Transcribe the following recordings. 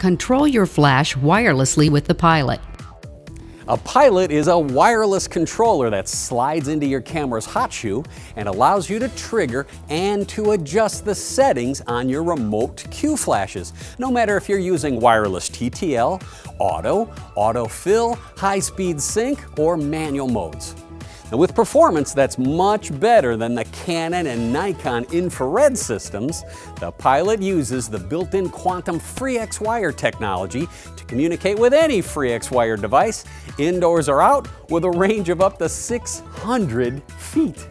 Control your flash wirelessly with the Pilot. A Pilot is a wireless controller that slides into your camera's hot shoe and allows you to trigger and to adjust the settings on your remote Qflashes, no matter if you're using wireless TTL, auto, autofill, high-speed sync, or manual modes. Now, with performance that's much better than the Canon and Nikon infrared systems, the Pilot uses the built-in quantum FreeX-wire technology to communicate with any FreeX-wire device, indoors or out, with a range of up to 600 feet.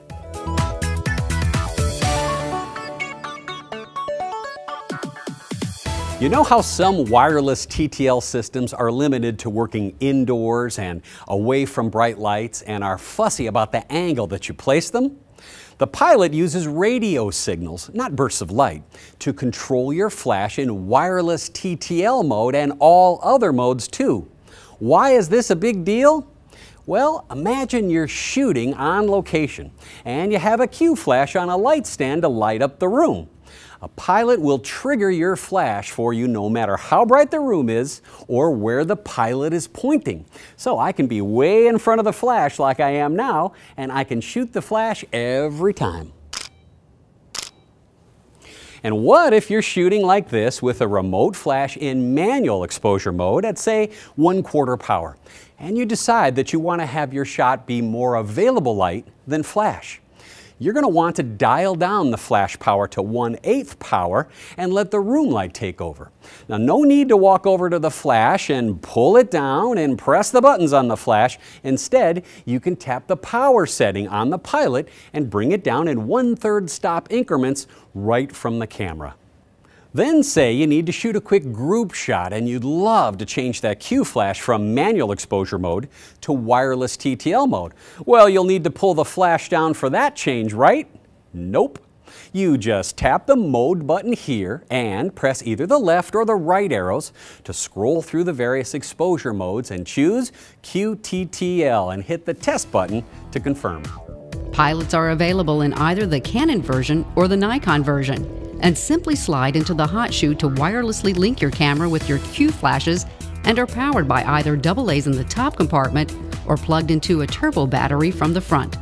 You know how some wireless TTL systems are limited to working indoors and away from bright lights and are fussy about the angle that you place them? The Pilot uses radio signals, not bursts of light, to control your flash in wireless TTL mode and all other modes too. Why is this a big deal? Well, imagine you're shooting on location and you have a Qflash on a light stand to light up the room. A Pilot will trigger your flash for you no matter how bright the room is or where the Pilot is pointing. So I can be way in front of the flash like I am now, and I can shoot the flash every time. And what if you're shooting like this with a remote flash in manual exposure mode at, say, 1/4 power, and you decide that you want to have your shot be more available light than flash? You're going to want to dial down the flash power to 1/8 power and let the room light take over. Now, no need to walk over to the flash and pull it down and press the buttons on the flash. Instead, you can tap the power setting on the Pilot and bring it down in 1/3 stop increments right from the camera. Then say you need to shoot a quick group shot and you'd love to change that Qflash from manual exposure mode to wireless TTL mode. Well, you'll need to pull the flash down for that change, right? Nope. You just tap the mode button here and press either the left or the right arrows to scroll through the various exposure modes and choose QTTL and hit the test button to confirm. Pilots are available in either the Canon version or the Nikon version, and simply slide into the hot shoe to wirelessly link your camera with your Qflashes and are powered by either AA's in the top compartment or plugged into a turbo battery from the front.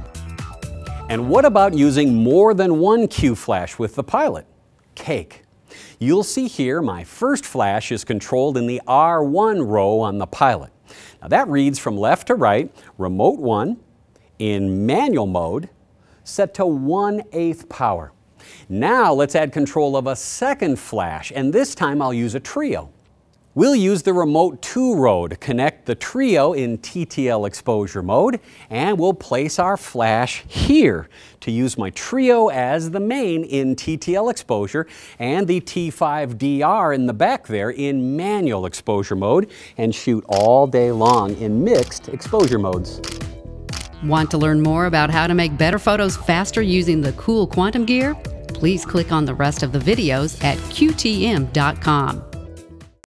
And what about using more than one Qflash with the Pilot? Cake. You'll see here my first flash is controlled in the R1 row on the Pilot. Now that reads from left to right, remote 1, in manual mode, set to 1/8 power. Now let's add control of a second flash, and this time I'll use a trio. We'll use the remote 2 row to connect the trio in TTL exposure mode, and we'll place our flash here to use my trio as the main in TTL exposure and the T5DR in the back there in manual exposure mode, and shoot all day long in mixed exposure modes. Want to learn more about how to make better photos faster using the cool quantum gear? Please click on the rest of the videos at qtm.com.